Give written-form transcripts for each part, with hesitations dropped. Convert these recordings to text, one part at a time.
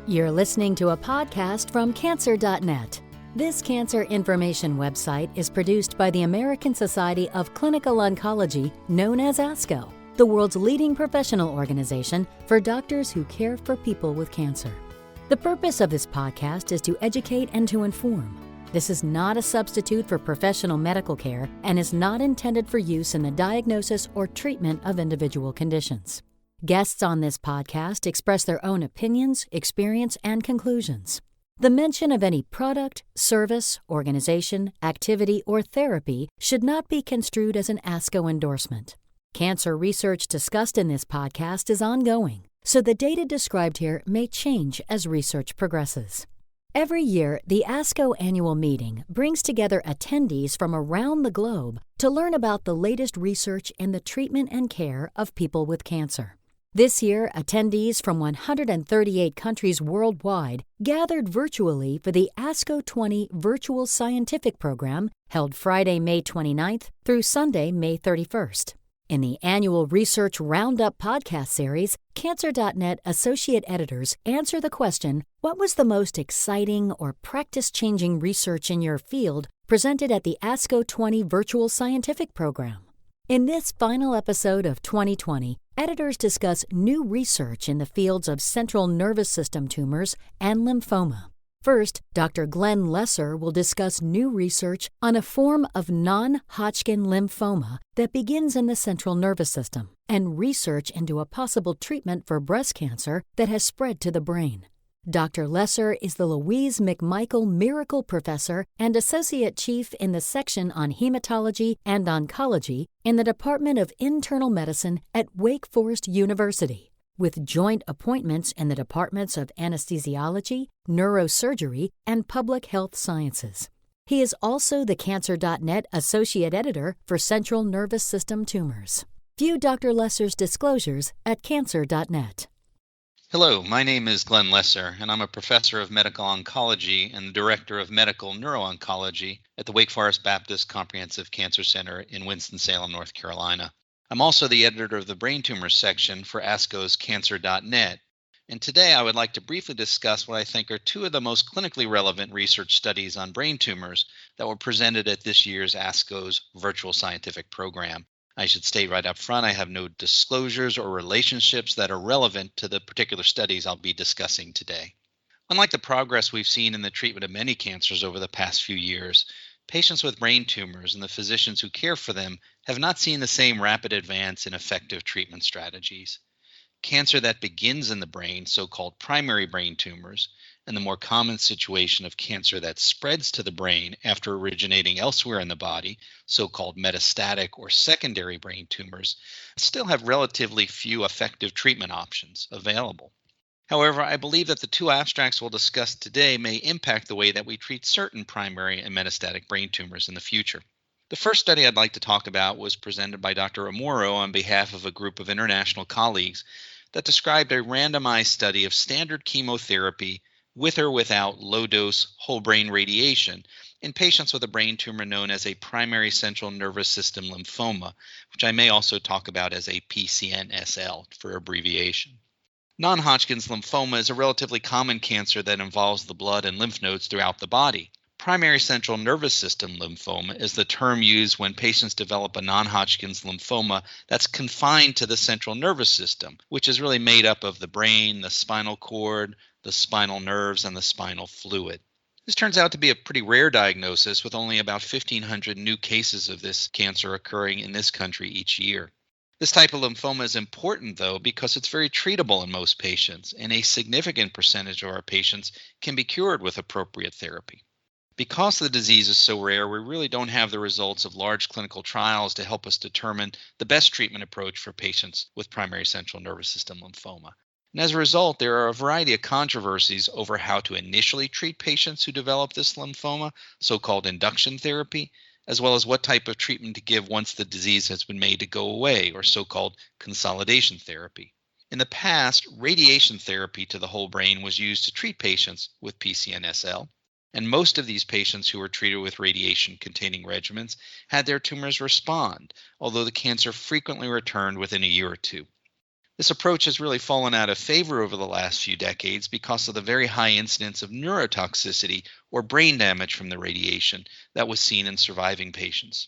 You're listening to a podcast from Cancer.net. This cancer information website is produced by the American Society of Clinical Oncology, known as ASCO, the world's leading professional organization for doctors who care for people with cancer. The purpose of this podcast is to educate and to inform. This is not a substitute for professional medical care and is not intended for use in the diagnosis or treatment of individual conditions. Guests on this podcast express their own opinions, experience, and conclusions. The mention of any product, service, organization, activity, or therapy should not be construed as an ASCO endorsement. Cancer research discussed in this podcast is ongoing, so the data described here may change as research progresses. Every year, the ASCO Annual Meeting brings together attendees from around the globe to learn about the latest research in the treatment and care of people with cancer. This year, attendees from 138 countries worldwide gathered virtually for the ASCO20 Virtual Scientific Program held Friday, May 29th through Sunday, May 31st. In the annual Research Roundup podcast series, Cancer.net associate editors answer the question, what was the most exciting or practice-changing research in your field presented at the ASCO20 Virtual Scientific Program? In this final episode of 2020, editors discuss new research in the fields of central nervous system tumors and lymphoma. First, Dr. Glenn Lesser will discuss new research on a form of non-Hodgkin lymphoma that begins in the central nervous system and research into a possible treatment for breast cancer that has spread to the brain. Dr. Lesser is the Louise McMichael Miracle Professor and Associate Chief in the section on Hematology and Oncology in the Department of Internal Medicine at Wake Forest University, with joint appointments in the Departments of Anesthesiology, Neurosurgery, and Public Health Sciences. He is also the Cancer.net Associate Editor for Central Nervous System Tumors. View Dr. Lesser's disclosures at Cancer.net. Hello, my name is Glenn Lesser, and I'm a professor of medical oncology and the director of medical neuro-oncology at the Wake Forest Baptist Comprehensive Cancer Center in Winston-Salem, North Carolina. I'm also the editor of the Brain Tumors section for ASCO's Cancer.net, and today I would like to briefly discuss what I think are two of the most clinically relevant research studies on brain tumors that were presented at this year's ASCO's Virtual Scientific Program. I should state right up front, I have no disclosures or relationships that are relevant to the particular studies I'll be discussing today. Unlike the progress we've seen in the treatment of many cancers over the past few years, patients with brain tumors and the physicians who care for them have not seen the same rapid advance in effective treatment strategies. Cancer that begins in the brain, so-called primary brain tumors, and the more common situation of cancer that spreads to the brain after originating elsewhere in the body, so-called metastatic or secondary brain tumors, still have relatively few effective treatment options available. However, I believe that the two abstracts we'll discuss today may impact the way that we treat certain primary and metastatic brain tumors in the future. The first study I'd like to talk about was presented by Dr. Amuro on behalf of a group of international colleagues that described a randomized study of standard chemotherapy with or without low-dose whole brain radiation in patients with a brain tumor known as a primary central nervous system lymphoma, which I may also talk about as a PCNSL for abbreviation. Non-Hodgkin's lymphoma is a relatively common cancer that involves the blood and lymph nodes throughout the body. Primary central nervous system lymphoma is the term used when patients develop a non-Hodgkin's lymphoma that's confined to the central nervous system, which is really made up of the brain, the spinal cord, the spinal nerves, and the spinal fluid. This turns out to be a pretty rare diagnosis, with only about 1,500 new cases of this cancer occurring in this country each year. This type of lymphoma is important, though, because it's very treatable in most patients, and a significant percentage of our patients can be cured with appropriate therapy. Because the disease is so rare, we really don't have the results of large clinical trials to help us determine the best treatment approach for patients with primary central nervous system lymphoma. And as a result, there are a variety of controversies over how to initially treat patients who develop this lymphoma, so-called induction therapy, as well as what type of treatment to give once the disease has been made to go away, or so-called consolidation therapy. In the past, radiation therapy to the whole brain was used to treat patients with PCNSL, and most of these patients who were treated with radiation-containing regimens had their tumors respond, although the cancer frequently returned within a year or two. This approach has really fallen out of favor over the last few decades because of the very high incidence of neurotoxicity or brain damage from the radiation that was seen in surviving patients.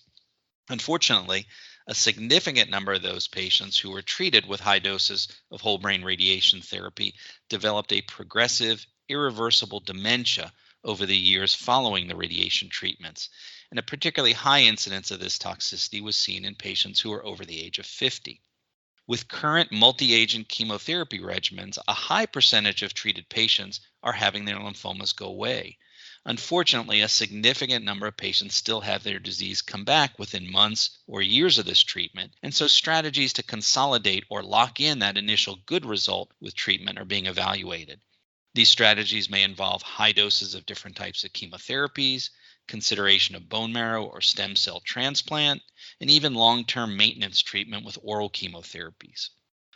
Unfortunately, a significant number of those patients who were treated with high doses of whole brain radiation therapy developed a progressive, irreversible dementia over the years following the radiation treatments. And a particularly high incidence of this toxicity was seen in patients who were over the age of 50. With current multi-agent chemotherapy regimens, a high percentage of treated patients are having their lymphomas go away. Unfortunately, a significant number of patients still have their disease come back within months or years of this treatment, and so strategies to consolidate or lock in that initial good result with treatment are being evaluated. These strategies may involve high doses of different types of chemotherapies, consideration of bone marrow or stem cell transplant, and even long-term maintenance treatment with oral chemotherapies.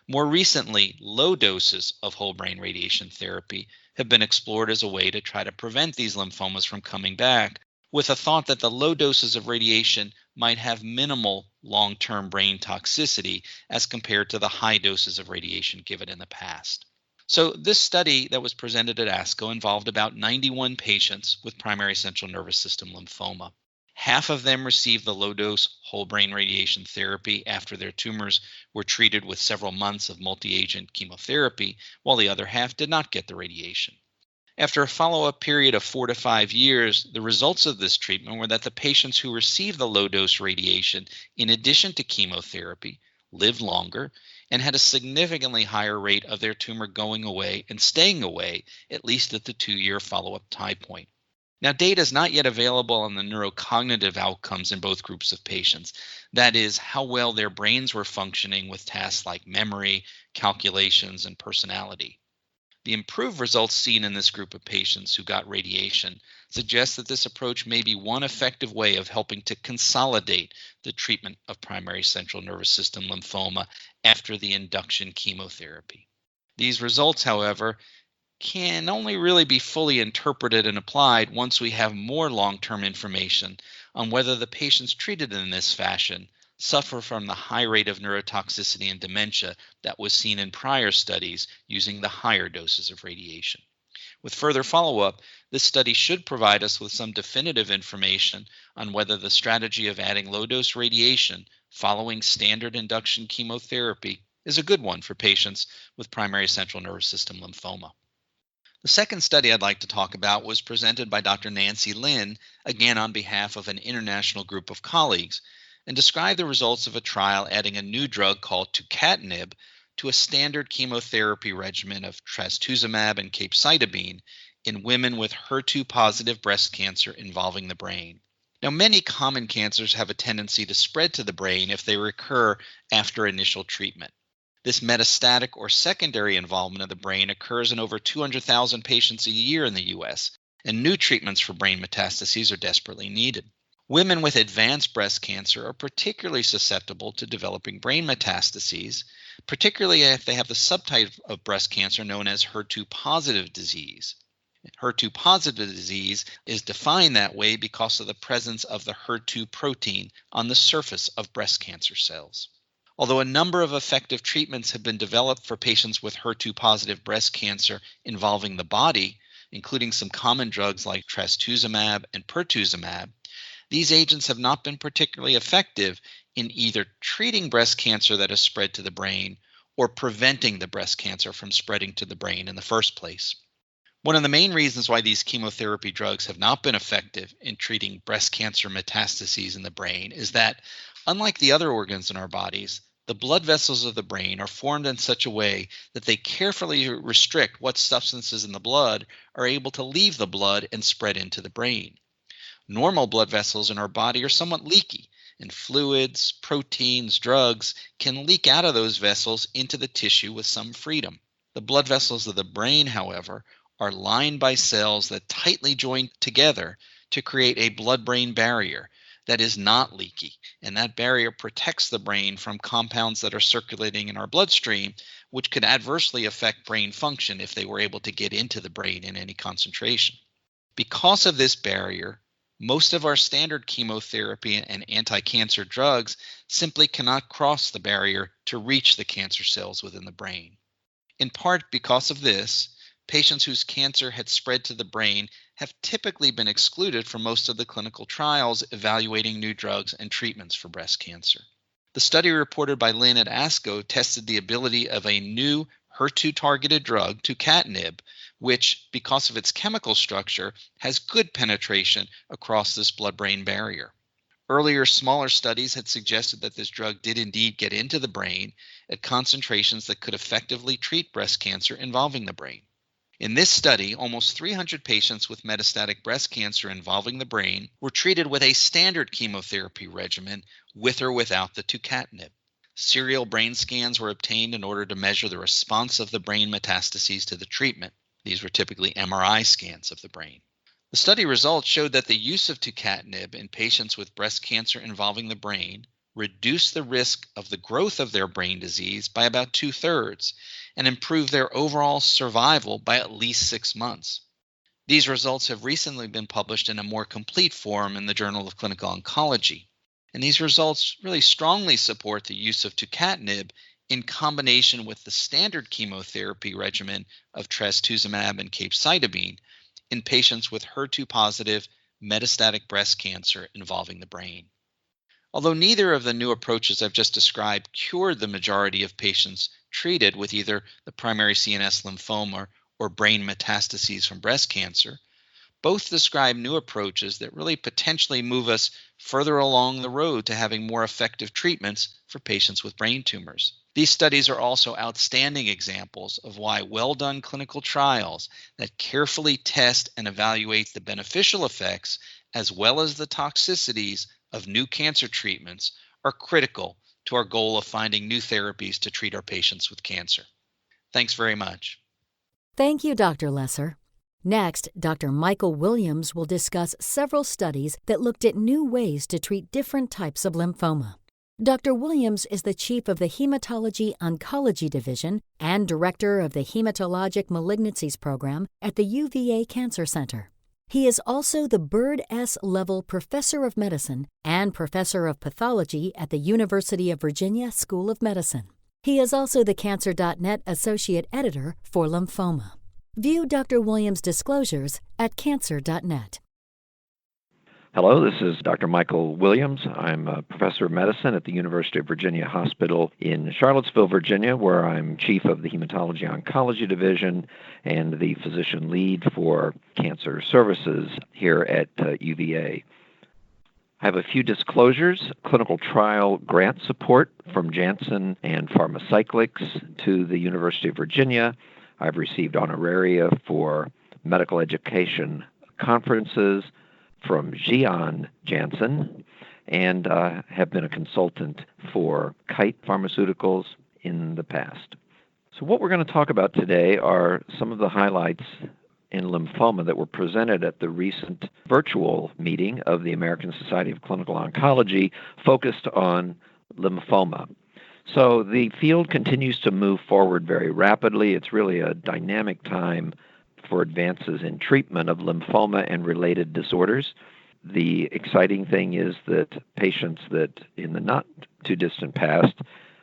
More recently, low doses of whole brain radiation therapy have been explored as a way to try to prevent these lymphomas from coming back, with a thought that the low doses of radiation might have minimal long-term brain toxicity as compared to the high doses of radiation given in the past. So this study that was presented at ASCO involved about 91 patients with primary central nervous system lymphoma. Half of them received the low-dose whole brain radiation therapy after their tumors were treated with several months of multi-agent chemotherapy, while the other half did not get the radiation. After a follow-up period of 4 to 5 years, the results of this treatment were that the patients who received the low-dose radiation in addition to chemotherapy lived longer and had a significantly higher rate of their tumor going away and staying away, at least at the 2-year follow-up time point. Now, data is not yet available on the neurocognitive outcomes in both groups of patients. That is, how well their brains were functioning with tasks like memory, calculations, and personality. The improved results seen in this group of patients who got radiation suggest that this approach may be one effective way of helping to consolidate the treatment of primary central nervous system lymphoma after the induction chemotherapy. These results, however, can only really be fully interpreted and applied once we have more long-term information on whether the patients treated in this fashion suffer from the high rate of neurotoxicity and dementia that was seen in prior studies using the higher doses of radiation. With further follow-up, this study should provide us with some definitive information on whether the strategy of adding low-dose radiation following standard induction chemotherapy is a good one for patients with primary central nervous system lymphoma. The second study I'd like to talk about was presented by Dr. Nancy Lin, again on behalf of an international group of colleagues, and described the results of a trial adding a new drug called tucatinib to a standard chemotherapy regimen of trastuzumab and capecitabine in women with HER2-positive breast cancer involving the brain. Now, many common cancers have a tendency to spread to the brain if they recur after initial treatment. This metastatic or secondary involvement of the brain occurs in over 200,000 patients a year in the U.S., and new treatments for brain metastases are desperately needed. Women with advanced breast cancer are particularly susceptible to developing brain metastases, particularly if they have the subtype of breast cancer known as HER2-positive disease. HER2-positive disease is defined that way because of the presence of the HER2 protein on the surface of breast cancer cells. Although a number of effective treatments have been developed for patients with HER2-positive breast cancer involving the body, including some common drugs like trastuzumab and pertuzumab, these agents have not been particularly effective in either treating breast cancer that has spread to the brain or preventing the breast cancer from spreading to the brain in the first place. One of the main reasons why these chemotherapy drugs have not been effective in treating breast cancer metastases in the brain is that, unlike the other organs in our bodies, the blood vessels of the brain are formed in such a way that they carefully restrict what substances in the blood are able to leave the blood and spread into the brain. Normal blood vessels in our body are somewhat leaky, and fluids, proteins, drugs can leak out of those vessels into the tissue with some freedom. The blood vessels of the brain, however, are lined by cells that tightly join together to create a blood-brain barrier that is not leaky, and that barrier protects the brain from compounds that are circulating in our bloodstream, which could adversely affect brain function if they were able to get into the brain in any concentration. Because of this barrier, Most of our standard chemotherapy and anti-cancer drugs simply cannot cross the barrier to reach the cancer cells within the brain. In part because of this, patients whose cancer had spread to the brain have typically been excluded from most of the clinical trials evaluating new drugs and treatments for breast cancer. The study reported by Lynn at ASCO tested the ability of a new HER2-targeted drug, tucatinib, which, because of its chemical structure, has good penetration across this blood-brain barrier. Earlier, smaller studies had suggested that this drug did indeed get into the brain at concentrations that could effectively treat breast cancer involving the brain. In this study, almost 300 patients with metastatic breast cancer involving the brain were treated with a standard chemotherapy regimen with or without the tucatinib. Serial brain scans were obtained in order to measure the response of the brain metastases to the treatment. These were typically MRI scans of the brain. The study results showed that the use of tucatinib in patients with breast cancer involving the brain reduced the risk of the growth of their brain disease by about 2/3 and improved their overall survival by at least 6 months. These results have recently been published in a more complete form in the Journal of Clinical Oncology, and these results really strongly support the use of tucatinib in combination with the standard chemotherapy regimen of trastuzumab and capecitabine in patients with HER2-positive metastatic breast cancer involving the brain. Although neither of the new approaches I've just described cured the majority of patients treated with either the primary CNS lymphoma or brain metastases from breast cancer, both describe new approaches that really potentially move us further along the road to having more effective treatments for patients with brain tumors. These studies are also outstanding examples of why well-done clinical trials that carefully test and evaluate the beneficial effects as well as the toxicities of new cancer treatments are critical to our goal of finding new therapies to treat our patients with cancer. Thanks very much. Thank you, Dr. Lesser. Next, Dr. Michael Williams will discuss several studies that looked at new ways to treat different types of lymphoma. Dr. Williams is the chief of the Hematology Oncology Division and director of the Hematologic Malignancies Program at the UVA Cancer Center. He is also the Bird S. Level Professor of Medicine and Professor of Pathology at the University of Virginia School of Medicine. He is also the Cancer.net Associate Editor for Lymphoma. View Dr. Williams' disclosures at Cancer.net. Hello, this is Dr. Michael Williams. I'm a professor of medicine at the University of Virginia Hospital in Charlottesville, Virginia, where I'm chief of the Hematology Oncology Division and the physician lead for cancer services here at UVA. I have a few disclosures: clinical trial grant support from Janssen and Pharmacyclics to the University of Virginia. I've received honoraria for medical education conferences from Gian Janssen, and have been a consultant for Kite Pharmaceuticals in the past. So what we're going to talk about today are some of the highlights in lymphoma that were presented at the recent virtual meeting of the American Society of Clinical Oncology focused on lymphoma. So the field continues to move forward very rapidly. It's really a dynamic time for advances in treatment of lymphoma and related disorders. The exciting thing is that patients that in the not too distant past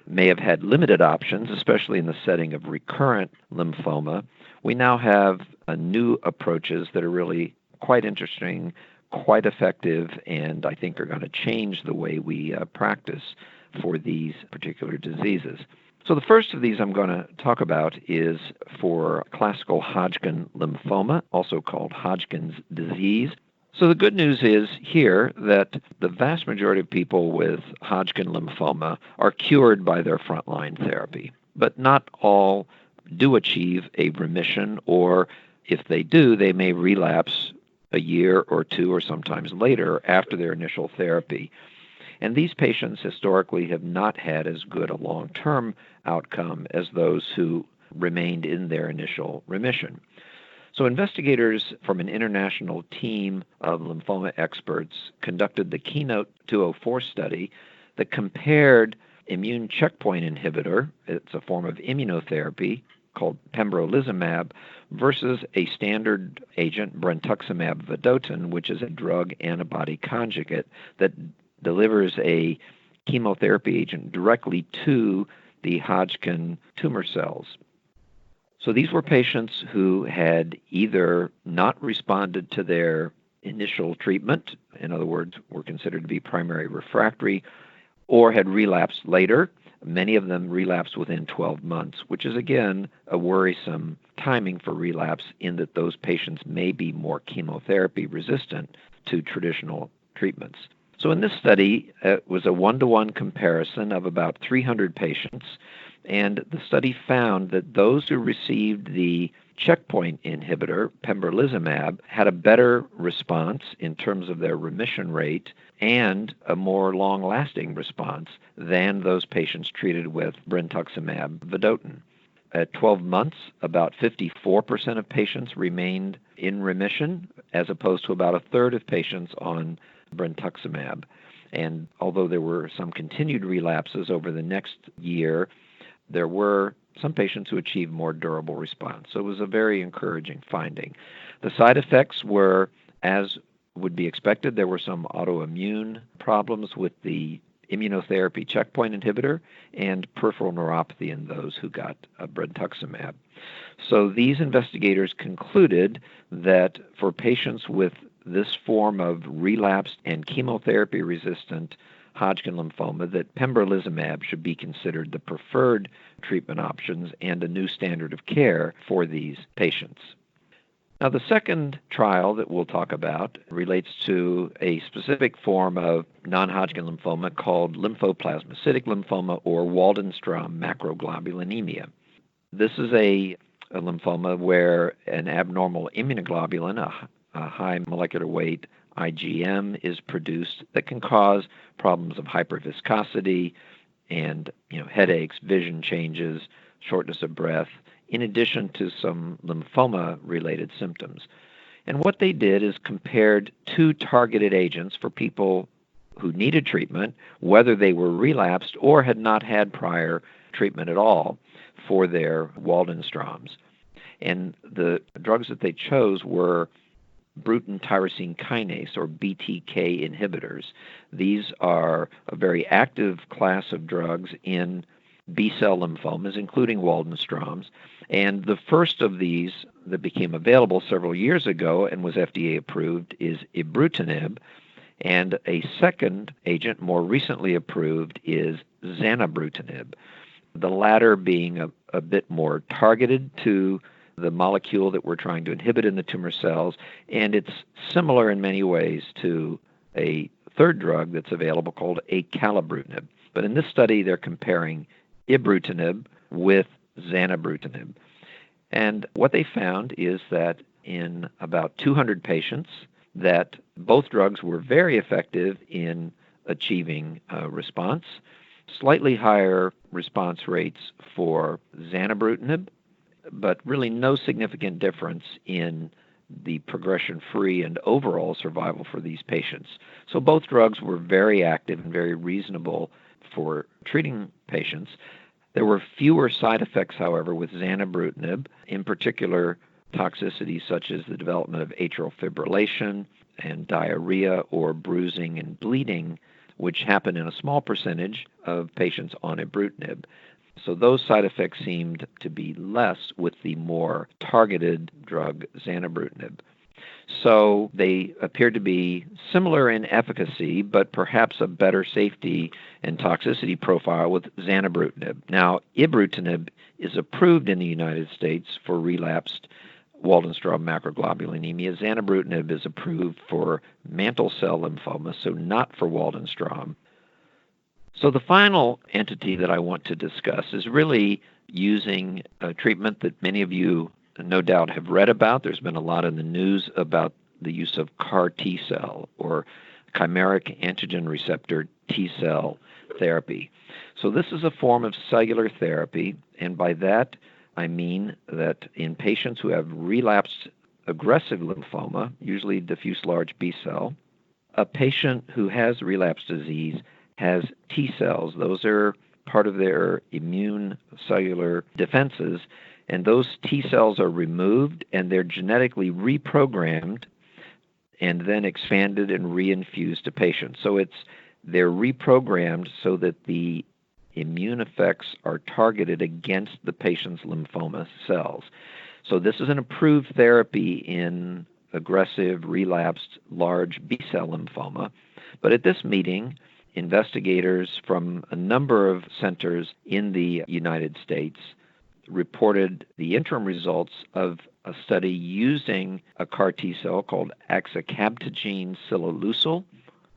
may have had limited options, especially in the setting of recurrent lymphoma, we now have new approaches that are really quite interesting, quite effective, and I think are going to change the way we practice for these particular diseases. So the first of these I'm going to talk about is for classical Hodgkin lymphoma, also called Hodgkin's disease. So the good news is here that the vast majority of people with Hodgkin lymphoma are cured by their frontline therapy, but not all do achieve a remission, or if they do, they may relapse a year or two or sometimes later after their initial therapy. And these patients historically have not had as good a long-term outcome as those who remained in their initial remission. So investigators from an international team of lymphoma experts conducted the Keynote 204 study that compared immune checkpoint inhibitor, it's a form of immunotherapy called pembrolizumab, versus a standard agent, brentuximab vedotin, which is a drug antibody conjugate that delivers a chemotherapy agent directly to the Hodgkin tumor cells. So these were patients who had either not responded to their initial treatment, in other words, were considered to be primary refractory, or had relapsed later. Many of them relapsed within 12 months, which is, again, a worrisome timing for relapse in that those patients may be more chemotherapy resistant to traditional treatments. So in this study, it was a one-to-one comparison of about 300 patients, and the study found that those who received the checkpoint inhibitor, pembrolizumab, had a better response in terms of their remission rate and a more long-lasting response than those patients treated with brentuximab vedotin. At 12 months, about 54% of patients remained in remission, as opposed to about a third of patients on brentuximab. And although there were some continued relapses over the next year, there were some patients who achieved more durable response. So it was a very encouraging finding. The side effects were, as would be expected, there were some autoimmune problems with the immunotherapy checkpoint inhibitor and peripheral neuropathy in those who got brentuximab. So these investigators concluded that for patients with this form of relapsed and chemotherapy-resistant Hodgkin lymphoma, that pembrolizumab should be considered the preferred treatment options and a new standard of care for these patients. Now, the second trial that we'll talk about relates to a specific form of non-Hodgkin lymphoma called lymphoplasmacytic lymphoma or Waldenstrom macroglobulinemia. This is a lymphoma where an abnormal immunoglobulin, a high molecular weight IgM, is produced that can cause problems of hyperviscosity and headaches, vision changes, shortness of breath, in addition to some lymphoma-related symptoms. And what they did is compared two targeted agents for people who needed treatment, whether they were relapsed or had not had prior treatment at all for their Waldenstroms. And the drugs that they chose were Bruton tyrosine kinase, or BTK inhibitors. These are a very active class of drugs in B-cell lymphomas, including Waldenstroms. And the first of these that became available several years ago and was FDA approved is ibrutinib. And a second agent more recently approved is zanubrutinib, the latter being a bit more targeted to the molecule that we're trying to inhibit in the tumor cells, and it's similar in many ways to a third drug that's available called acalabrutinib. But in this study, they're comparing ibrutinib with zanubrutinib. And what they found is that in about 200 patients, that both drugs were very effective in achieving a response, slightly higher response rates for zanubrutinib, but really no significant difference in the progression-free and overall survival for these patients. So both drugs were very active and very reasonable for treating patients. There were fewer side effects, however, with zanubrutinib, in particular toxicities such as the development of atrial fibrillation and diarrhea or bruising and bleeding, which happen in a small percentage of patients on ibrutinib. So those side effects seemed to be less with the more targeted drug zanubrutinib. So they appeared to be similar in efficacy, but perhaps a better safety and toxicity profile with zanubrutinib. Now, ibrutinib is approved in the United States for relapsed Waldenstrom macroglobulinemia. Zanubrutinib is approved for mantle cell lymphoma, so not for Waldenstrom. So the final entity that I want to discuss is really using a treatment that many of you no doubt have read about. There's been a lot in the news about the use of CAR T-cell, or chimeric antigen receptor T-cell therapy. So this is a form of cellular therapy, and by that I mean that in patients who have relapsed aggressive lymphoma, usually diffuse large B-cell, a patient who has relapsed disease has T cells. Those are part of their immune cellular defenses, And those T cells are removed and they're genetically reprogrammed and then expanded and reinfused to patients. So they're reprogrammed so that the immune effects are targeted against the patient's lymphoma cells. So this is an approved therapy in aggressive, relapsed, large B-cell lymphoma. But at this meeting, investigators from a number of centers in the United States reported the interim results of a study using a CAR T-cell called axicabtagene ciloleucel,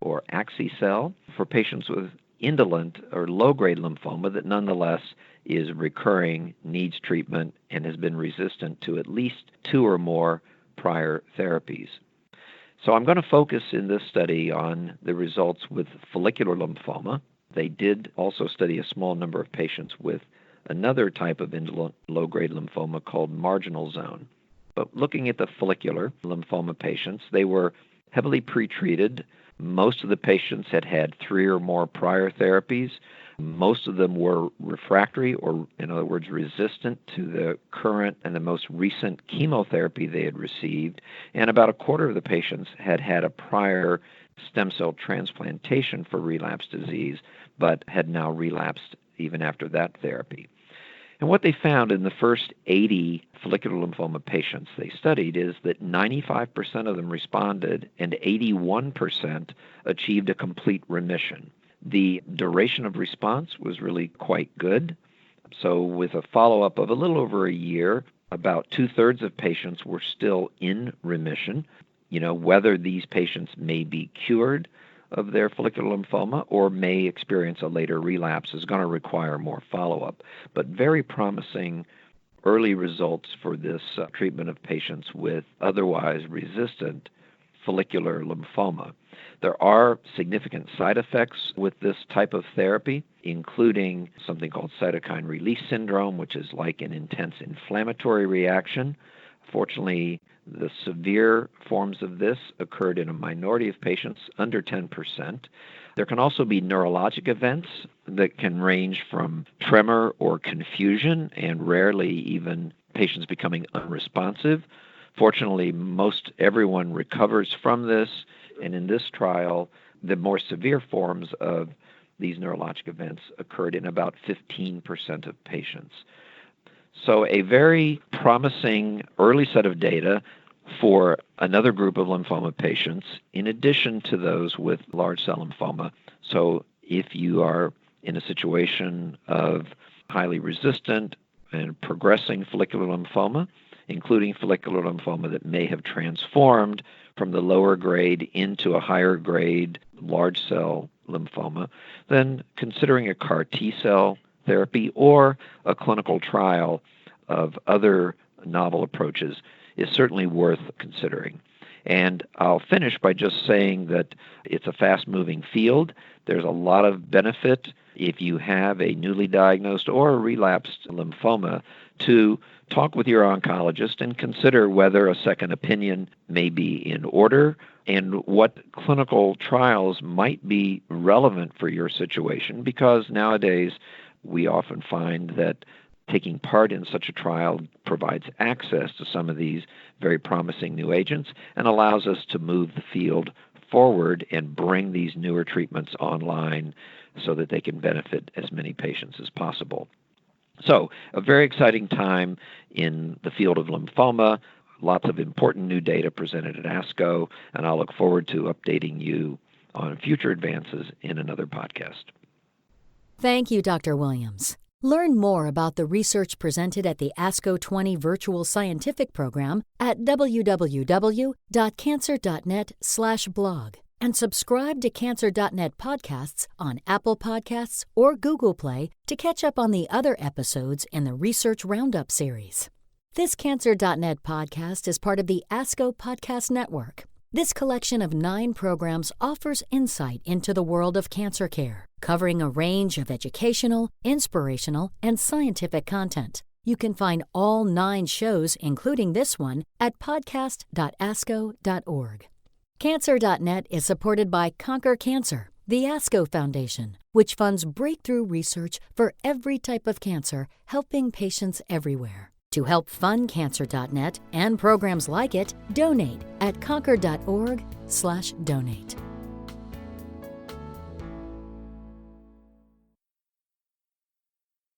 or axi-cell, for patients with indolent or low-grade lymphoma that nonetheless is recurring, needs treatment, and has been resistant to at least 2 or more prior therapies. So I'm going to focus in this study on the results with follicular lymphoma. They did also study a small number of patients with another type of indolent low-grade lymphoma called marginal zone. But looking at the follicular lymphoma patients, they were heavily pretreated. Most of the patients had had 3 or more prior therapies. Most of them were refractory, or in other words, resistant to the current and the most recent chemotherapy they had received. And about a quarter of the patients had had a prior stem cell transplantation for relapsed disease, but had now relapsed even after that therapy. And what they found in the first 80 follicular lymphoma patients they studied is that 95% of them responded and 81% achieved a complete remission. The duration of response was really quite good. So with a follow-up of a little over a year, about 2/3 of patients were still in remission. Whether these patients may be cured of their follicular lymphoma or may experience a later relapse is going to require more follow-up. But very promising early results for this treatment of patients with otherwise resistant follicular lymphoma. There are significant side effects with this type of therapy, including something called cytokine release syndrome, which is like an intense inflammatory reaction. Fortunately, the severe forms of this occurred in a minority of patients, under 10%. There can also be neurologic events that can range from tremor or confusion, and rarely even patients becoming unresponsive. Fortunately, most everyone recovers from this, and in this trial, the more severe forms of these neurologic events occurred in about 15% of patients. So a very promising early set of data for another group of lymphoma patients, in addition to those with large cell lymphoma. So if you are in a situation of highly resistant and progressing follicular lymphoma, including follicular lymphoma that may have transformed from the lower grade into a higher grade large cell lymphoma, then considering a CAR T-cell therapy or a clinical trial of other novel approaches is certainly worth considering. And I'll finish by just saying that it's a fast-moving field. There's a lot of benefit if you have a newly diagnosed or a relapsed lymphoma to talk with your oncologist and consider whether a second opinion may be in order and what clinical trials might be relevant for your situation, because nowadays we often find that taking part in such a trial provides access to some of these very promising new agents and allows us to move the field forward and bring these newer treatments online so that they can benefit as many patients as possible. So, a very exciting time in the field of lymphoma, lots of important new data presented at ASCO, and I'll look forward to updating you on future advances in another podcast. Thank you, Dr. Williams. Learn more about the research presented at the ASCO20 Virtual Scientific Program at www.cancer.net/blog and subscribe to Cancer.net podcasts on Apple Podcasts or Google Play to catch up on the other episodes in the Research Roundup series. This Cancer.net podcast is part of the ASCO Podcast Network. This collection of 9 programs offers insight into the world of cancer care, covering a range of educational, inspirational, and scientific content. You can find all 9 shows, including this one, at podcast.asco.org. Cancer.net is supported by Conquer Cancer, the ASCO Foundation, which funds breakthrough research for every type of cancer, helping patients everywhere. To help fund Cancer.net and programs like it, donate at concord.org/donate.